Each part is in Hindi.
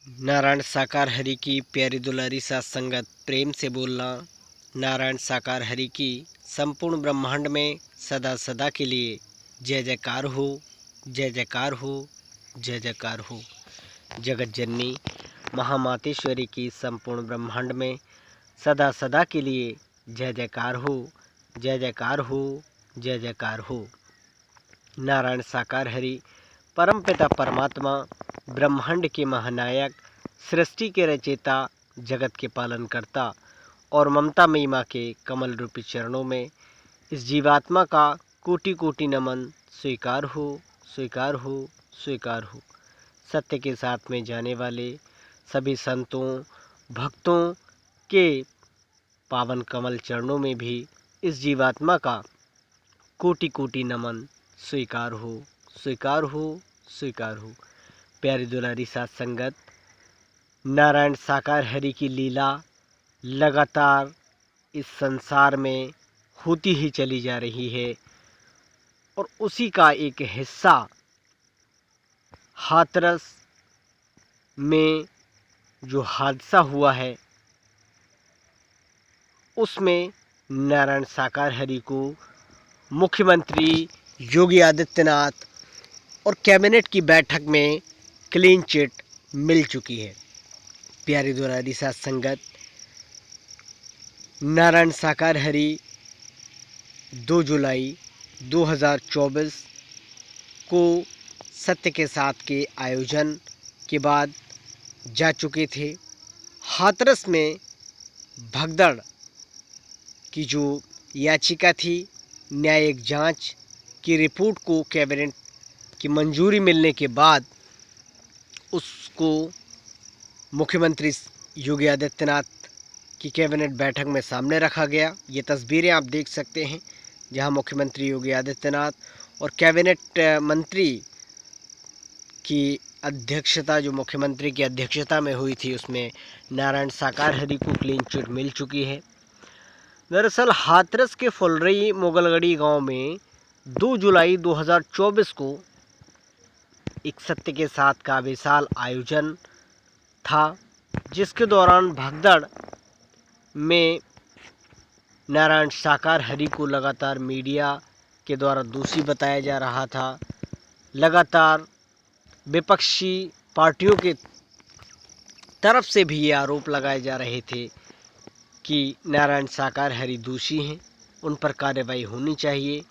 नारायण साकार हरि की प्यारी दुलारी साथ संगत प्रेम से बोलना। नारायण साकार हरि की संपूर्ण ब्रह्मांड में सदा सदा के लिए जय जयकार हो, जय जयकार हो, जय जयकार हो। जगत जननी महामातेश्वरी की संपूर्ण ब्रह्मांड में सदा सदा के लिए जय जयकार हो, जय जयकार हो, जय जयकार हो। नारायण साकार हरि परमपिता परमात्मा ब्रह्मांड के महानायक, सृष्टि के रचयिता, जगत के पालनकर्ता और ममता मई माँ के कमल रूपी चरणों में इस जीवात्मा का कोटि कोटि नमन स्वीकार हो, स्वीकार हो, स्वीकार हो। सत्य के साथ में जाने वाले सभी संतों भक्तों के पावन कमल चरणों में भी इस जीवात्मा का कोटि कोटि नमन स्वीकार हो, स्वीकार हो, स्वीकार हो। प्यारी दुलारी साथ संगत, नारायण साकार हरि की लीला लगातार इस संसार में होती ही चली जा रही है और उसी का एक हिस्सा हाथरस में जो हादसा हुआ है उसमें नारायण साकार हरि को मुख्यमंत्री योगी आदित्यनाथ और कैबिनेट की बैठक में क्लीन चिट मिल चुकी है। प्यारी दुलारी साथ संगत, नारायण साकार हरि 2 जुलाई 2024 को सत्य के साथ के आयोजन के बाद जा चुके थे। हाथरस में भगदड़ की जो याचिका थी, न्यायिक जांच की रिपोर्ट को कैबिनेट की मंजूरी मिलने के बाद उसको मुख्यमंत्री योगी आदित्यनाथ की कैबिनेट बैठक में सामने रखा गया। ये तस्वीरें आप देख सकते हैं जहां मुख्यमंत्री योगी आदित्यनाथ और कैबिनेट मंत्री की अध्यक्षता, जो मुख्यमंत्री की अध्यक्षता में हुई थी, उसमें नारायण साकार हरि को क्लीन चिट मिल चुकी है। दरअसल हाथरस के फुलरई मुगलगढ़ी गांव में 2 जुलाई 2024 को एक सत्य के साथ का विशाल आयोजन था, जिसके दौरान भगदड़ में नारायण साकार हरि को लगातार मीडिया के द्वारा दोषी बताया जा रहा था। लगातार विपक्षी पार्टियों के तरफ से भी ये आरोप लगाए जा रहे थे कि नारायण साकार हरि दोषी हैं, उन पर कार्रवाई होनी चाहिए।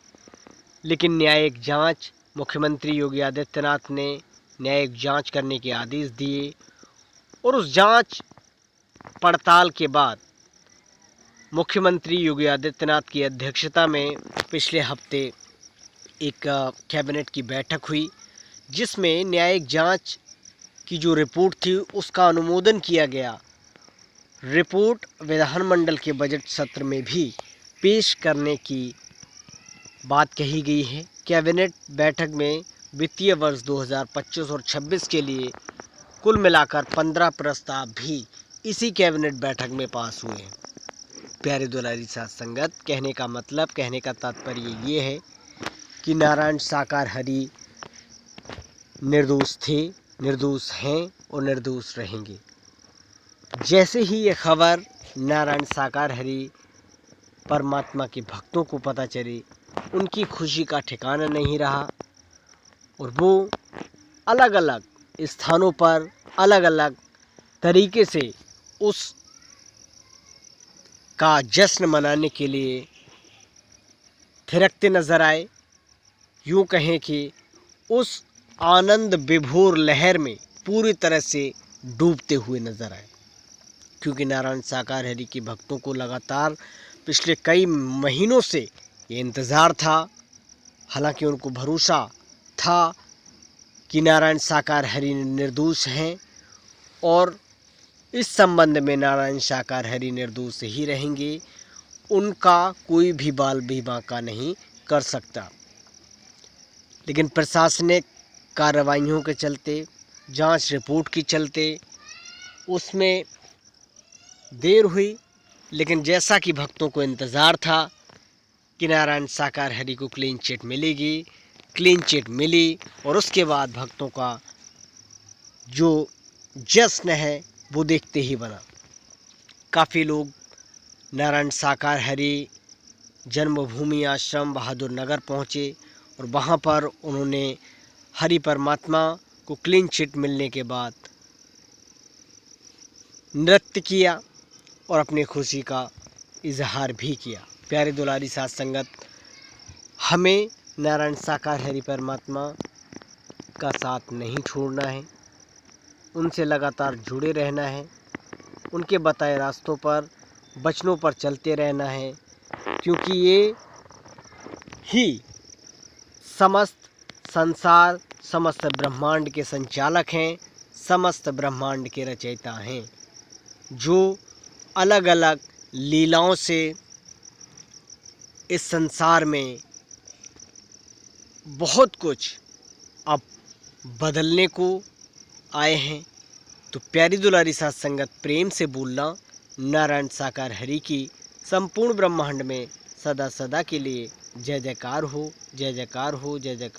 लेकिन न्यायिक जांच, मुख्यमंत्री योगी आदित्यनाथ ने न्यायिक जांच करने के आदेश दिए और उस जांच पड़ताल के बाद मुख्यमंत्री योगी आदित्यनाथ की अध्यक्षता में पिछले हफ्ते एक कैबिनेट की बैठक हुई, जिसमें न्यायिक जांच की जो रिपोर्ट थी उसका अनुमोदन किया गया। रिपोर्ट विधानमंडल के बजट सत्र में भी पेश करने की बात कही गई है। कैबिनेट बैठक में वित्तीय वर्ष 2025 और 26 के लिए कुल मिलाकर 15 प्रस्ताव भी इसी कैबिनेट बैठक में पास हुए हैं। प्यारे दुलारी साथ संगत, कहने का मतलब, कहने का तात्पर्य ये है कि नारायण साकार हरि निर्दोष थे, निर्दोष हैं और निर्दोष रहेंगे। जैसे ही ये खबर नारायण साकार हरि परमात्मा के भक्तों को पता चली, उनकी खुशी का ठिकाना नहीं रहा और वो अलग अलग स्थानों पर अलग अलग तरीके से उस का जश्न मनाने के लिए थिरकते नजर आए। यूँ कहें कि उस आनंद विभोर लहर में पूरी तरह से डूबते हुए नजर आए, क्योंकि नारायण साकार हरि के भक्तों को लगातार पिछले कई महीनों से ये इंतज़ार था। हालांकि उनको भरोसा था कि नारायण साकार हरि निर्दोष हैं और इस संबंध में नारायण साकार हरि निर्दोष ही रहेंगे, उनका कोई भी बाल भी बांका नहीं कर सकता। लेकिन प्रशासनिक कार्रवाइयों के चलते, जांच रिपोर्ट के चलते उसमें देर हुई। लेकिन जैसा कि भक्तों को इंतज़ार था कि नारायण साकार हरि को क्लीन चिट मिलेगी, क्लीन चिट मिली और उसके बाद भक्तों का जो जश्न है वो देखते ही बना। काफ़ी लोग नारायण साकार हरि जन्मभूमि आश्रम बहादुर नगर पहुँचे और वहाँ पर उन्होंने हरि परमात्मा को क्लीन चिट मिलने के बाद नृत्य किया और अपनी खुशी का इजहार भी किया। प्यारे दुलारी साध संगत, हमें नारायण साकार हरि परमात्मा का साथ नहीं छोड़ना है, उनसे लगातार जुड़े रहना है, उनके बताए रास्तों पर वचनों पर चलते रहना है, क्योंकि ये ही समस्त संसार समस्त ब्रह्मांड के संचालक हैं, समस्त ब्रह्मांड के रचयिता हैं, जो अलग अलग लीलाओं से इस संसार में बहुत कुछ अब बदलने को आए हैं। तो प्यारी दुलारी साध संगत, प्रेम से बोलना नारायण साकार हरि की संपूर्ण ब्रह्मांड में सदा सदा के लिए जय जयकार हो, जय जयकार हो, जय जयकार।